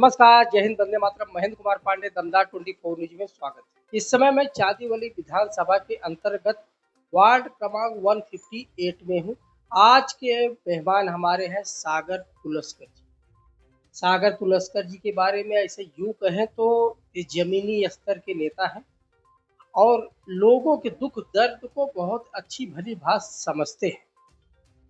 नमस्कार, जय हिंद, वंदे मातरम। महेंद्र कुमार पांडे, दमदार 24 न्यूज में स्वागत है। इस समय मैं चांदीवली विधानसभा के अंतर्गत वार्ड क्रमांक 158 में हूँ। आज के मेहमान हमारे हैं सागर पुलस्कर जी। सागर पुलस्कर जी के बारे में ऐसे यूँ कहें तो ये जमीनी स्तर के नेता हैं और लोगों के दुख दर्द को बहुत अच्छी भली भांति समझते हैं।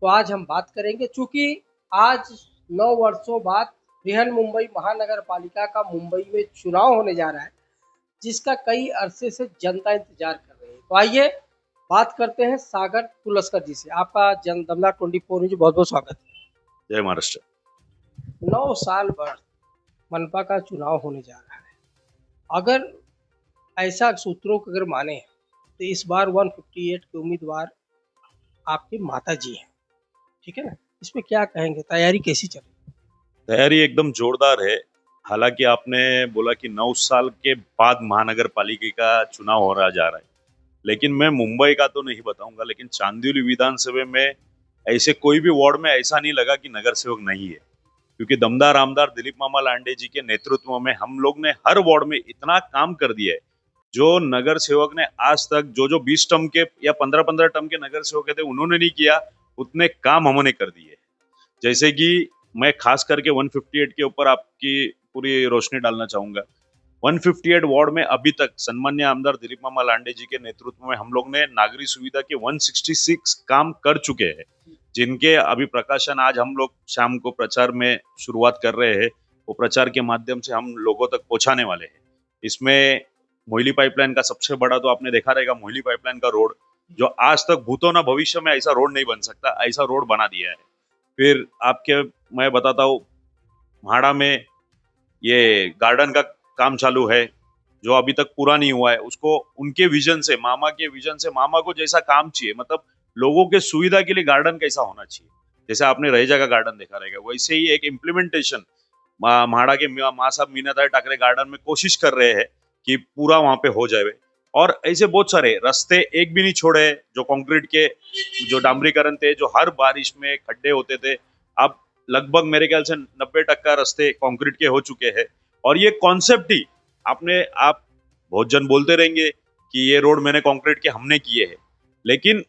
तो आज हम बात करेंगे, चूंकि आज 9 वर्षों बाद बृहन-मुंबई महानगर पालिका का मुंबई में चुनाव होने जा रहा है, जिसका कई अरसे से जनता इंतजार कर रही है। तो आइए बात करते हैं सागर पुलस्कर जी से। आपका दमदार 24 न्यूज बहुत बहुत स्वागत है। जय महाराष्ट्र। 9 साल बाद मनपा का चुनाव होने जा रहा है। अगर ऐसा सूत्रों को अगर माने तो इस बार 158 के उम्मीदवार आपकी माता जी हैं, ठीक है ना? इसमें क्या कहेंगे, तैयारी कैसी चल रही है? तैयारी एकदम जोरदार है। हालांकि आपने बोला कि 9 साल के बाद महानगर पालिका का चुनाव हो रहा जा रहा है, लेकिन मैं मुंबई का तो नहीं बताऊंगा, लेकिन चांदीवली विधानसभा में ऐसे कोई भी वार्ड में ऐसा नहीं लगा कि नगर सेवक नहीं है, क्योंकि दमदार आमदार दिलीप मामा लांडे जी के नेतृत्व में हम लोग ने हर वार्ड में इतना काम कर दिया है। जो नगर सेवक ने आज तक जो 20 टर्म के या 15-15 टर्म के नगर सेवक थे उन्होंने नहीं किया, उतने काम हमने कर दिए। जैसे कि मैं खास करके 158 के ऊपर आपकी पूरी रोशनी डालना चाहूंगा। 158 वार्ड में अभी तक सन्मान्य आमदार दिलीप मामा लांडे जी के नेतृत्व में हम लोग ने नागरिक सुविधा के 166 काम कर चुके हैं, जिनके अभी प्रकाशन आज हम लोग शाम को प्रचार में शुरुआत कर रहे हैं। वो प्रचार के माध्यम से हम लोगों तक पहुंचाने वाले हैं। इसमें मोहिली पाइपलाइन का सबसे बड़ा तो आपने देखा रहेगा, मोहिली पाइपलाइन का रोड जो आज तक भूतो ना भविष्य में ऐसा रोड नहीं बन सकता, ऐसा रोड बना दिया है। फिर आपके मैं बताता हूँ, म्हाड़ा में ये गार्डन का काम चालू है जो अभी तक पूरा नहीं हुआ है। उसको उनके विजन से, मामा के विजन से, मामा को जैसा काम चाहिए, मतलब लोगों के सुविधा के लिए गार्डन कैसा होना चाहिए, जैसे आपने रहेजा का गार्डन देखा रहेगा, वैसे ही एक इम्प्लीमेंटेशन म्हाड़ा के माँ साहब मीनाताई ठाकरे गार्डन में कोशिश कर रहे हैं कि पूरा वहां पे हो जाए। और ऐसे बहुत सारे रास्ते एक भी नहीं छोड़े, जो कंक्रीट के जो डामरीकरण थे, जो हर बारिश में खड्डे होते थे, अब लगभग मेरे ख्याल से 90% रास्ते कंक्रीट के हो चुके हैं। और ये कॉन्सेप्ट ही आप बहुत जन बोलते रहेंगे कि ये रोड मैंने कंक्रीट के हमने किए हैं, लेकिन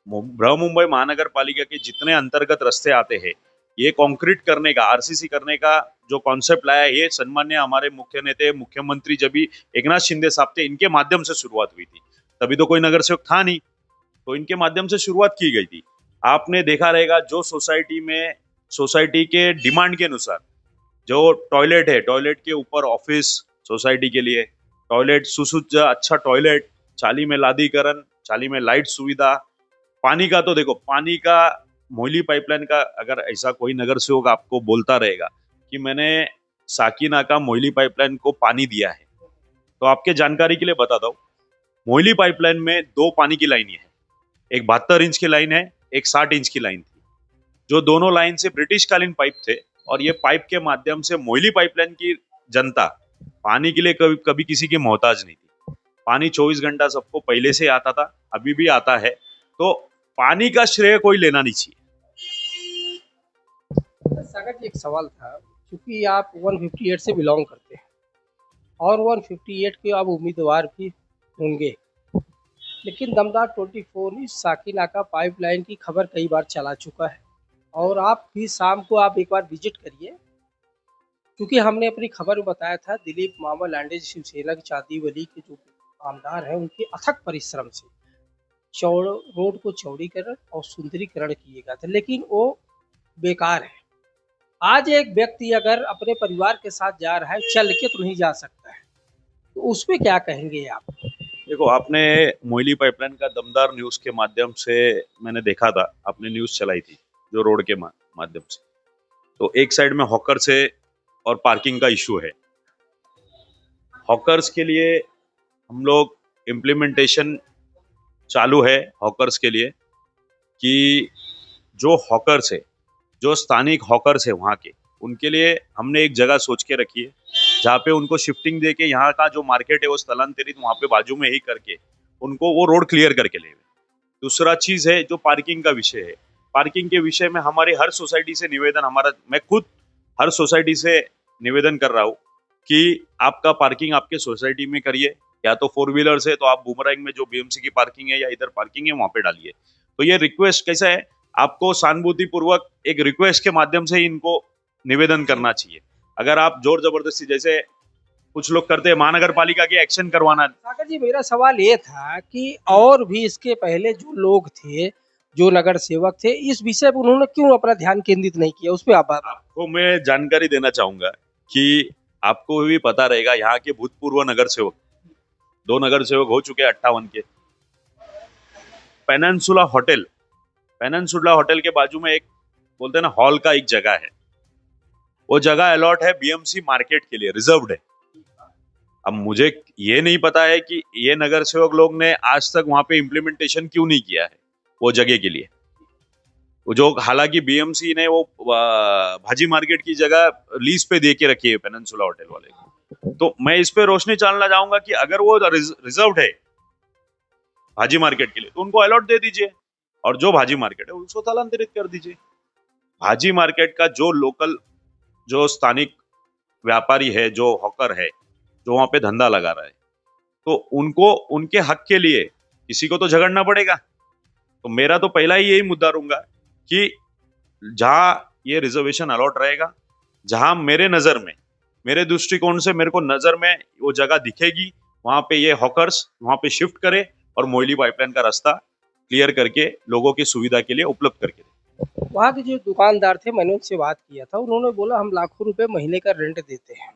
मुंबई महानगर पालिका के जितने अंतर्गत रास्ते आते हैं, ये कंक्रीट करने का, आरसीसी करने का जो कॉन्सेप्ट लाया, ये सन्मान्य हमारे मुख्य नेता मुख्यमंत्री जब भी एकनाथ शिंदे साहब थे, इनके माध्यम से शुरुआत हुई थी। तभी तो कोई नगर सेवक था नहीं, तो इनके माध्यम से शुरुआत की गई थी। आपने देखा रहेगा जो सोसाइटी के डिमांड के अनुसार जो टॉयलेट है, टॉयलेट के ऊपर ऑफिस, सोसाइटी के लिए टॉयलेट, सुसज्ज अच्छा टॉयलेट, चाली में लादीकरण, चाली में लाइट सुविधा, पानी का तो देखो, पानी का मोहिली पाइपलाइन का अगर ऐसा कोई नगर सेवक आपको बोलता रहेगा कि मैंने साकीना का मोहिली पाइपलाइन को पानी दिया है, तो आपके जानकारी के लिए बताता हूँ, मोहिली पाइपलाइन में 2 पानी की लाइन है, एक 72 इंच की लाइन है, एक 60 इंच की लाइन थी। जो दोनों लाइन से ब्रिटिश कालीन पाइप थे, और ये पाइप के माध्यम से मोहिली पाइपलाइन की जनता पानी के लिए कभी किसी की मोहताज नहीं थी। पानी 24 घंटा सबको पहले से आता था, अभी भी आता है, तो पानी का श्रेय कोई लेना नहीं चाहिए। सागर जी, एक सवाल था, क्योंकि आप 158 से बिलोंग करते हैं और 158 के अब उम्मीदवार भी होंगे, लेकिन दमदार 24 न्यूज साकीना का पाइपलाइन की खबर कई बार चला चुका है और आप भी शाम को आप एक बार विजिट करिए, क्योंकि हमने अपनी खबर में बताया था दिलीप मामा लांडे जी शिवसेना की चांदीवली के जो आमदार हैं, उनके अथक परिश्रम से रोड को चौड़ीकरण और सुंदरीकरण किए गए थे, लेकिन वो बेकार है। आज एक व्यक्ति अगर अपने परिवार के साथ जा रहा है, चल के तो नहीं जा सकता है, तो उसमें क्या कहेंगे आप? देखो, आपने मोहिली पाइपलाइन का दमदार न्यूज के माध्यम से मैंने देखा था, आपने न्यूज चलाई थी जो रोड के माध्यम से, तो एक साइड में हॉकर से और पार्किंग का इशू है। हॉकर्स के लिए हम लोग इम्प्लीमेंटेशन चालू है, हॉकर्स के लिए, कि जो हॉकर्स है, जो स्थानिक हॉकर्स है वहाँ के, उनके लिए हमने एक जगह सोच के रखी है जहाँ पे उनको शिफ्टिंग दे के यहाँ का जो मार्केट है वो स्थलांतरित वहाँ पे बाजू में ही करके उनको वो रोड क्लियर करके ले। दूसरा चीज है जो पार्किंग का विषय है। पार्किंग के विषय में हमारी हर सोसाइटी से निवेदन, मैं खुद हर सोसाइटी से निवेदन कर रहा हूँ कि आपका पार्किंग आपके सोसाइटी में करिए, या तो 4 व्हीलर है तो आप बुमराइंग में जो बीएमसी की पार्किंग है या इधर पार्किंग है वहां पे डालिए। तो ये रिक्वेस्ट कैसा है, आपको सहानुभूति पूर्वक एक रिक्वेस्ट के माध्यम से ही इनको निवेदन करना चाहिए। अगर आप जोर जबरदस्ती जैसे कुछ लोग करते हैं महानगर पालिका के एक्शन करवाना। सागर जी, मेरा सवाल ये था कि और भी इसके पहले जो लोग थे, जो नगर सेवक थे, इस विषय पर उन्होंने क्यों अपना ध्यान केंद्रित नहीं किया, उस पे आप आपको मैं जानकारी देना चाहूंगा कि आपको भी पता रहेगा यहाँ के भूतपूर्व नगर सेवक, 2 नगर सेवक हो चुके हैं 58 के। पेनिनसुला होटल, पेनिनसुला होटल के बाजू में एक बोलते हैं ना हॉल का एक जगह है, वो जगह अलॉट है बीएमसी मार्केट के लिए, रिजर्व्ड है। अब मुझे ये नहीं पता है कि ये नगर सेवक लोग ने आज तक वहां पे इम्प्लीमेंटेशन क्यों नहीं किया है वो जगह के लिए। वो जो हालांकि बीएमसी ने वो भाजी मार्केट की जगह लीज पे दे के रखी है पेनिनसुला होटल वाले को। तो मैं इस पे रोशनी डालना चाहूंगा कि अगर वो रिजर्व्ड है भाजी मार्केट के लिए तो उनको अलॉट दे दीजिए, और जो भाजी मार्केट है उसको स्थलांतरित कर दीजिए। भाजी मार्केट का जो लोकल, जो स्थानिक व्यापारी है, जो हॉकर है, जो वहां पे धंधा लगा रहा है, तो उनको उनके हक के लिए किसी को तो झगड़ना पड़ेगा। तो मेरा तो पहला ही यही मुद्दा रहूंगा कि जहां ये रिजर्वेशन अलॉट रहेगा, जहां मेरे नजर में, मेरे दृष्टिकोण से मेरे को नजर में वो जगह दिखेगी, वहां पे ये हॉकर्स वहां पे शिफ्ट करे और मोइली पाइपलाइन का रास्ता क्लियर करके लोगों की सुविधा के लिए उपलब्ध करके दे। वहाँ के जो दुकानदार थे, मैंने उनसे बात किया था, उन्होंने बोला हम लाखों रुपए महीने का रेंट देते हैं,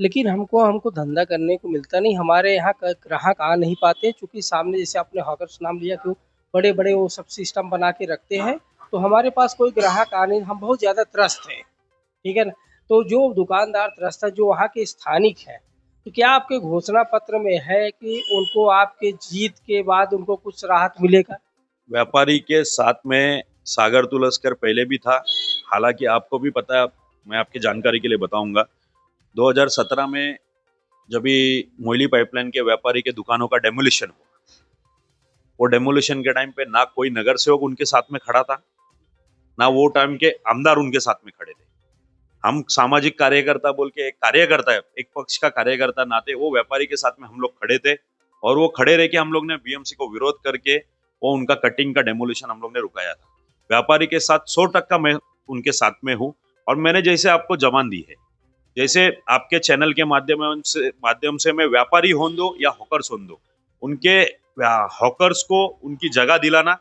लेकिन हमको हमको धंधा करने को मिलता नहीं, हमारे यहाँ ग्राहक आ नहीं पाते, चूंकि सामने जैसे आपने हॉकर्स नाम लिया कि बड़े बड़े वो सब सिस्टम बना के रखते हैं, तो हमारे पास कोई ग्राहक आ नहीं, हम बहुत ज़्यादा त्रस्त हैं। ठीक है ना? तो जो दुकानदार त्रस्त है, जो वहाँ के स्थानिक है, तो क्या आपके घोषणा पत्र में है कि उनको आपके जीत के बाद उनको कुछ राहत मिलेगा? व्यापारी के साथ में सागर तुलस्कर पहले भी था। हालांकि आपको भी पता है, मैं आपकी जानकारी के लिए बताऊंगा, 2017 में जब भी मोइली पाइपलाइन के व्यापारी के दुकानों का डेमोलिशन हुआ, वो डेमोलिशन के टाइम पे ना कोई नगर सेवक उनके साथ में खड़ा था, ना वो टाइम के आमदार उनके साथ में खड़े थे। हम सामाजिक कार्यकर्ता बोल के एक कार्यकर्ता है, एक पक्ष का कार्यकर्ता नाते वो व्यापारी के साथ में हम लोग खड़े थे, और वो खड़े रह के हम लोग ने बीएमसी को विरोध करके वो उनका कटिंग का डेमोलिशन हम लोग ने रुकाया था। व्यापारी के साथ 100% मैं उनके साथ में हूँ। और मैंने जैसे आपको जमान दी है, जैसे आपके चैनल के माध्यम से मैं व्यापारी हों दो या हॉकर्स हों दो, उनके हॉकर्स को उनकी जगह दिलाना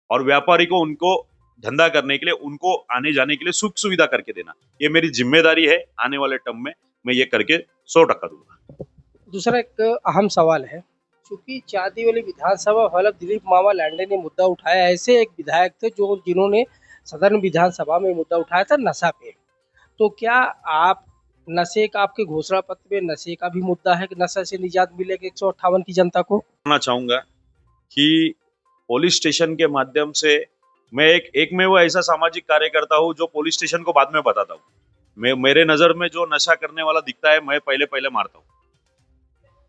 और व्यापारी को उनको धंधा करने के लिए, उनको आने जाने के लिए सुख सुविधा करके देना, ये मेरी जिम्मेदारी है। आने वाले टर्म में मैं ये करके 100% दूंगा। दूसरा एक अहम सवाल है, चूंकि चांदीवली विधानसभा हलफ दिलीप मामा लांडे ने मुद्दा उठाया, ऐसे एक विधायक थे जो जिन्होंने सदन विधानसभा में मुद्दा उठाया था नशा पे। तो क्या आप नशे का, आपके घोषणा पत्र में नशे का भी मुद्दा है कि नशा से निजात मिलेगी 158 की जनता को? कहना चाहूंगा कि पुलिस स्टेशन के माध्यम से मैं एक में वो ऐसा सामाजिक कार्यकर्ता हूँ जो पुलिस स्टेशन को बाद में बताता हूँ। मेरे नजर में जो नशा करने वाला दिखता है, मैं पहले पहले मारता हूँ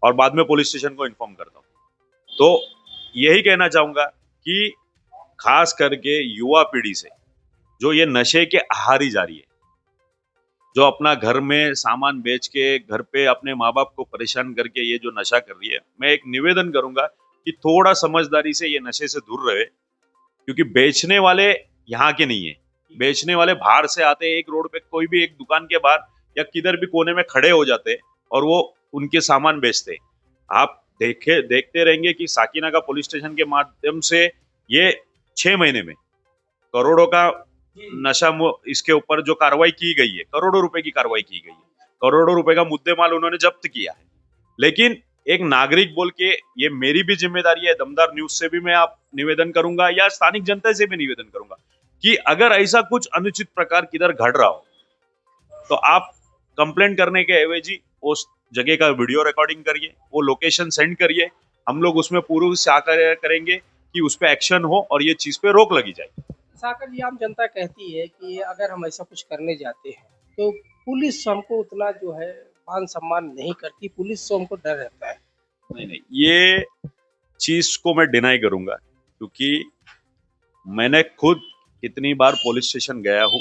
और बाद में पुलिस स्टेशन को इन्फॉर्म करता हूँ। तो यही कहना चाहूंगा कि खास करके युवा पीढ़ी से जो ये नशे के आहारी जा रही है, जो अपना घर में सामान बेच के घर पे अपने माँ बाप को परेशान करके ये जो नशा कर रही है, मैं एक निवेदन करूंगा कि थोड़ा समझदारी से ये नशे से दूर रहे। क्योंकि बेचने वाले यहाँ के नहीं है, बेचने वाले बाहर से आते हैं, एक रोड पे कोई भी एक दुकान के बाहर या किधर भी कोने में खड़े हो जाते और वो उनके सामान बेचते। आप देखते रहेंगे कि साकिना का पुलिस स्टेशन के माध्यम से ये 6 महीने में करोड़ों का इसके ऊपर जो कार्रवाई की गई है, करोड़ों रुपए की कार्रवाई की गई है, करोड़ों रुपए का मुद्देमाल उन्होंने जब्त किया है। लेकिन एक नागरिक बोल के ये मेरी भी जिम्मेदारी है, दमदार न्यूज से भी मैं आप निवेदन करूंगा या स्थानिक जनता से भी निवेदन करूंगा कि अगर ऐसा कुछ अनुचित प्रकार किधर घट रहा हो तो आप कंप्लेंट करने के एवजी उस जगह का वीडियो रिकॉर्डिंग करिए, वो लोकेशन सेंड करिए, हम लोग उसमें पूर्व से आकर करेंगे कि उस पर एक्शन हो और ये चीज पे रोक लगी जाए। साकर जी, आम जनता कहती है कि अगर हम ऐसा कुछ करने जाते हैं तो पुलिस हमको उतना जो है मान सम्मान नहीं करती, पुलिस से हमको डर रहता है। नहीं नहीं, ये चीज को मैं डिनाई करूंगा, क्योंकि मैंने खुद कितनी बार पुलिस स्टेशन गया हूं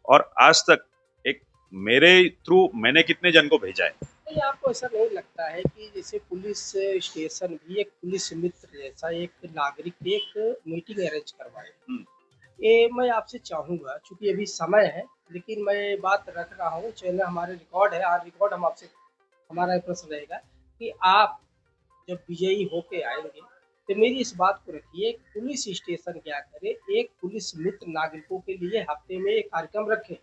और आज तक एक मेरे थ्रू मैंने कितने जन को भेजा है। नहीं, आपको ऐसा नहीं लगता है कि जैसे पुलिस स्टेशन भी एक पुलिस मित्र जैसा एक नागरिक की एक मीटिंग अरेंज करवाए? हम्म, ये मैं आपसे चाहूँगा, चूँकि अभी समय है, लेकिन मैं बात रख रहा हूँ, चैनल हमारे रिकॉर्ड है, और रिकॉर्ड हम आपसे, हमारा ये प्रश्न रहेगा कि आप जब विजयी होके आएँगे, तो मेरी इस बात को रखिए, पुलिस स्टेशन क्या करे, एक पुलिस मित्र नागरिकों के लिए हफ्ते में एक कार्यक्रम रखें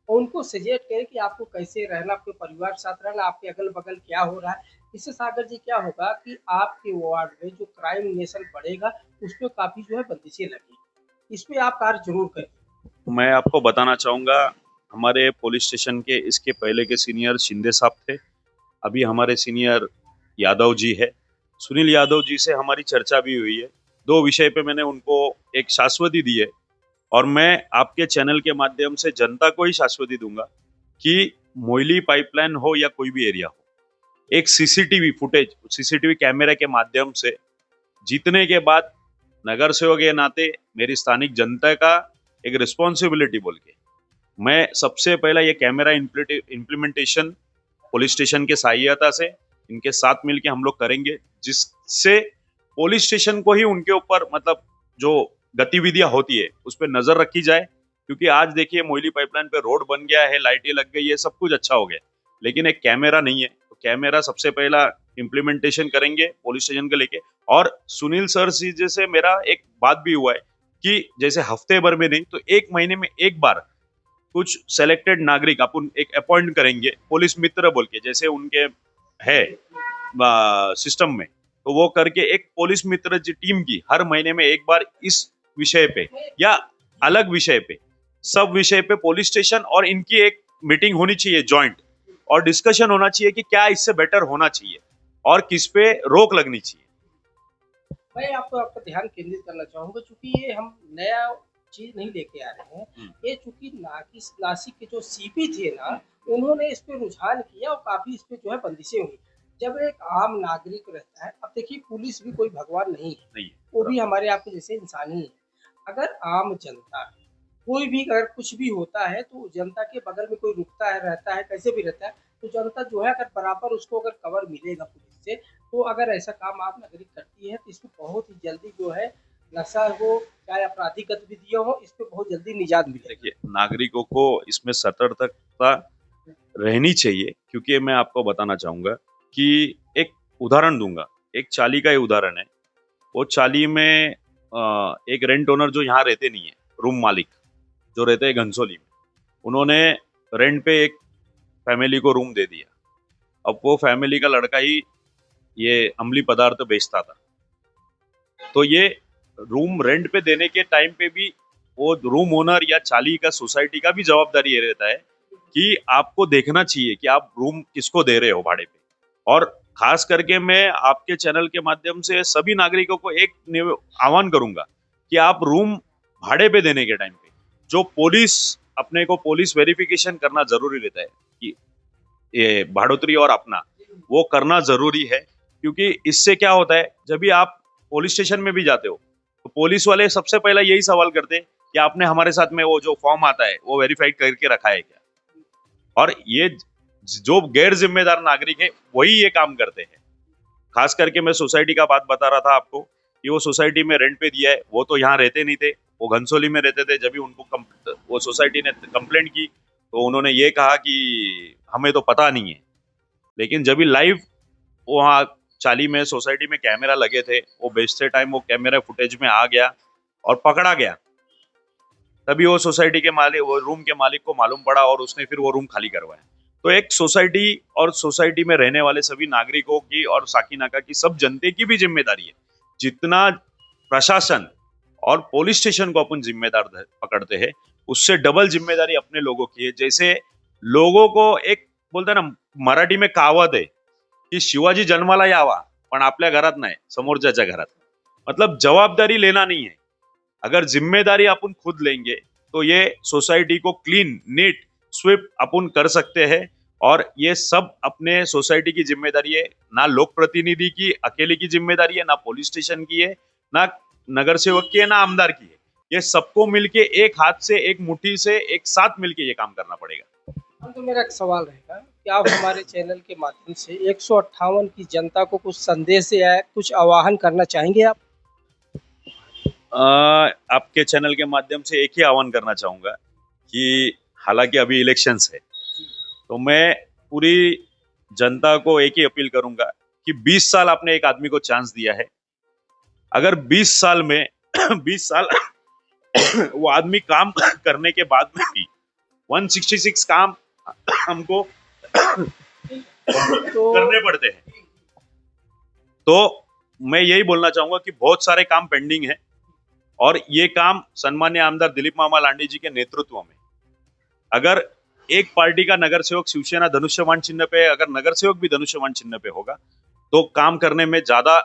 और उनको सजेस्ट करें कि आपको कैसे रहना, आपके परिवार के साथ रहना, आपके अगल-बगल क्या हो रहा है। इससे सागर जी क्या होगा कि आपके वार्ड में जो क्राइम नेशन बढ़ेगा, उसपे काफ़ी जो है बंदिशें लगेंगी। इस पे आप कार्य ज़रूर करें। मैं आपको बताना चाहूँगा, हमारे पुलिस स्टेशन के इसके पहले के सीनियर शिंदे साहब थे। अभी हमारे सीनियर यादव जी है। सुनील यादव जी से हमारी चर्चा भी हुई है। 2 विषय पे मैंने उनको एक शाश्वती दी है और मैं आपके चैनल के माध्यम से जनता को ही शाश्वती दूंगा कि मोइली पाइपलाइन हो या कोई भी एरिया हो, एक सीसीटीवी फुटेज, सीसीटीवी कैमरे के माध्यम से जीतने के बाद नगर सेवक के नाते मेरी स्थानिक जनता का एक रिस्पॉन्सिबिलिटी बोल के मैं सबसे पहला ये कैमरा इम्प्लीमेंटेशन पुलिस स्टेशन के सहायता से इनके साथ मिलके हम लोग करेंगे, जिससे पुलिस स्टेशन को ही उनके ऊपर मतलब जो गतिविधियां होती है उस पर नजर रखी जाए। क्योंकि आज देखिए मोइली पाइपलाइन पे रोड बन गया है, लाइटें लग गई है, सब कुछ अच्छा हो गया, लेकिन एक कैमरा नहीं है। तो कैमरा सबसे पहला इम्प्लीमेंटेशन करेंगे पुलिस स्टेशन को लेके। और सुनील सर जी जैसे मेरा एक बात भी हुआ है कि जैसे हफ्ते भर में नहीं तो 1 महीने में एक बार कुछ सेलेक्टेड नागरिक अपन एक अपॉइंट करेंगे पुलिस मित्र बोल के, जैसे उनके है सिस्टम में, तो वो करके एक पुलिस मित्र जी टीम की हर महीने में एक बार इस विषय पे या अलग विषय पे, सब विषय पे पुलिस स्टेशन और इनकी एक मीटिंग होनी चाहिए जॉइंट, और डिस्कशन होना चाहिए कि क्या इससे बेटर होना चाहिए और किस पे रोक लगनी चाहिए। मैं आपको आपका ध्यान केंद्रित करना चाहूँगा, चूँकि ये हम नया चीज़ नहीं लेके आ रहे हैं। हम्म, ये चूँकि नासिक के जो सीपी थे ना, उन्होंने इस पे रुझान किया और काफ़ी इस पे जो है बंदिशें हुई। जब एक आम नागरिक रहता है, अब देखिए पुलिस भी कोई भगवान नहीं है, नहीं वो भी है। हमारे आपके जैसे इंसान ही है। अगर आम जनता, कोई भी अगर कुछ भी होता है तो जनता के बगल में कोई रुकता है, रहता है, कैसे भी रहता है, तो जनता जो है अगर बराबर उसको अगर कवर मिलेगा पुलिस से, तो अगर ऐसा काम आप नागरिक करती है तो इसमें बहुत ही जल्दी जो है नशा हो, चाहे आपराधिक गतिविधियां हो, इस पे बहुत जल्दी निजात मिलेगी। देखिए, नागरिकों को इसमें सतर्कता रहनी चाहिए, क्योंकि मैं आपको बताना चाहूंगा कि एक उदाहरण दूंगा। एक चाली का ही उदाहरण है। वो चाली में एक रेंट ओनर जो यहाँ रहते नहीं है, रूम मालिक जो रहते हैं घनसोली में, उन्होंने रेंट पे एक फैमिली को रूम दे दिया। अब वो फैमिली का लड़का ही ये अम्ली पदार्थ बेचता था। तो ये रूम रेंट पे देने के टाइम पे भी वो रूम ओनर या चाली का सोसाइटी का भी जवाबदारी ये रहता है कि आपको देखना चाहिए कि आप रूम किसको दे रहे हो भाड़े पे। और खास करके मैं आपके चैनल के माध्यम से सभी नागरिकों को एक आह्वान करूंगा कि आप रूम भाड़े पे देने के टाइम पे जो पुलिस, अपने को पुलिस वेरिफिकेशन करना जरूरी रहता है कि ये भाड़ोतरी और अपना वो करना जरूरी है। क्योंकि इससे क्या होता है, जब भी आप पुलिस स्टेशन में भी जाते हो तो पुलिस वाले सबसे पहला यही सवाल करते हैं कि आपने हमारे साथ में वो जो फॉर्म आता है वो वेरीफाइड करके रखा है क्या। और ये जो गैर जिम्मेदार नागरिक है वही ये काम करते हैं। खास करके मैं सोसाइटी का बात बता रहा था आपको कि वो सोसाइटी में रेंट पे दिया है, वो तो यहाँ रहते नहीं थे, वो घनसोली में रहते थे। जब भी उनको वो सोसाइटी ने कंप्लेंट की तो उन्होंने ये कहा कि हमें तो पता नहीं है। लेकिन जब भी लाइव वहाँ चाली में सोसाइटी में कैमरा लगे थे, वो बेचते टाइम वो कैमरा फुटेज में आ गया और पकड़ा गया, तभी वो सोसाइटी के मालिक, वो रूम के मालिक को मालूम पड़ा और उसने फिर वो रूम खाली करवाया। तो एक सोसाइटी और सोसाइटी में रहने वाले सभी नागरिकों की और साकिनाका की सब जनते की भी जिम्मेदारी है। जितना प्रशासन और पुलिस स्टेशन को अपन जिम्मेदार पकड़ते हैं, उससे डबल जिम्मेदारी अपने लोगों की है। जैसे लोगों को एक बोलते हैं ना, मराठी में कहावत है की शिवाजी जन्माला यावा पण आपल्या घरात नाही, समोरच्याच्या घरात। मतलब जवाबदारी लेना नहीं है। अगर जिम्मेदारी अपन खुद लेंगे तो ये सोसाइटी को क्लीन नीट स्वीप अपन कर सकते हैं। और ये सब अपने सोसाइटी की जिम्मेदारी है, ना लोक प्रतिनिधि की अकेले की जिम्मेदारी है, ना पुलिस स्टेशन की है, ना नगर सेवक की है, ना आमदार की है। ये सबको मिलके एक हाथ से, एक मुट्ठी से, एक साथ मिलके ये काम करना पड़ेगा। तो मेरा एक सवाल रहेगा कि आप हमारे चैनल के माध्यम से 158 की जनता को कुछ संदेश या कुछ आह्वान करना चाहेंगे आप? आपके चैनल के माध्यम से एक ही आह्वान करना चाहूंगा कि हालांकि अभी इलेक्शंस है, तो मैं पूरी जनता को एक ही अपील करूंगा कि 20 साल आपने एक आदमी को चांस दिया है। अगर 20 साल में 20 साल वो आदमी काम करने के बाद में भी 166 काम हमको तो करने पड़ते हैं, तो मैं यही बोलना चाहूंगा कि बहुत सारे काम पेंडिंग है और ये काम सन्मान्य आमदार दिलीप मामा लांडे जी के नेतृत्व में, अगर एक पार्टी का नगर सेवक शिवसेना धनुष्यबाण चिन्ह पे, अगर नगर सेवक भी धनुष्यबाण चिन्ह पे होगा तो काम करने में ज्यादा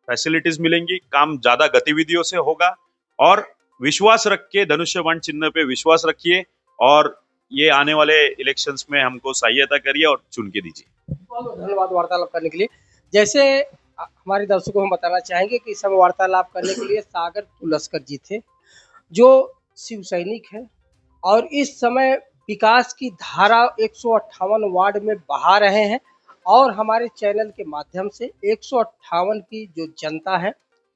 फैसिलिटीज मिलेंगी, काम ज्यादा गतिविधियों से होगा। और विश्वास रख के धनुष्यबाण चिन्ह पे विश्वास रखिए और ये आने वाले इलेक्शंस में हमको सहायता करिए और चुन के दीजिए। बहुत बहुत धन्यवाद वार्तालाप करने के लिए। जैसे हमारे दर्शकों को हम बताना चाहेंगे कि इस समय वार्तालाप करने के लिए सागर तुलस्कर जी थे, जो शिव सैनिक हैं और इस समय विकास की धारा 158 वार्ड में बहा रहे हैं और हमारे चैनल के माध्यम से 158 की जो जनता है,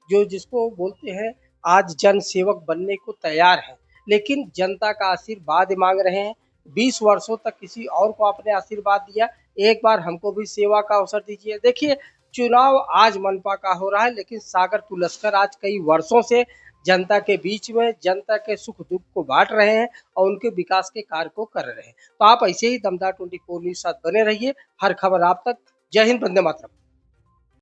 जो जिसको बोलते हैं आज जन सेवक बनने को तैयार है, लेकिन जनता का आशीर्वाद मांग रहे हैं। 20 वर्षों तक किसी और को आपने आशीर्वाद दिया, एक बार हमको भी सेवा का अवसर दीजिए। देखिए, चुनाव आज मनपा का हो रहा है, लेकिन सागर तुलस्कर आज कई वर्षों से जनता के बीच में जनता के सुख दुख को बांट रहे हैं और उनके विकास के कार्य को कर रहे हैं। तो आप ऐसे ही दमदार 24 न्यूज़ साथ बने रहिए, हर खबर आप तक। जय हिंद, वंदे मातरम।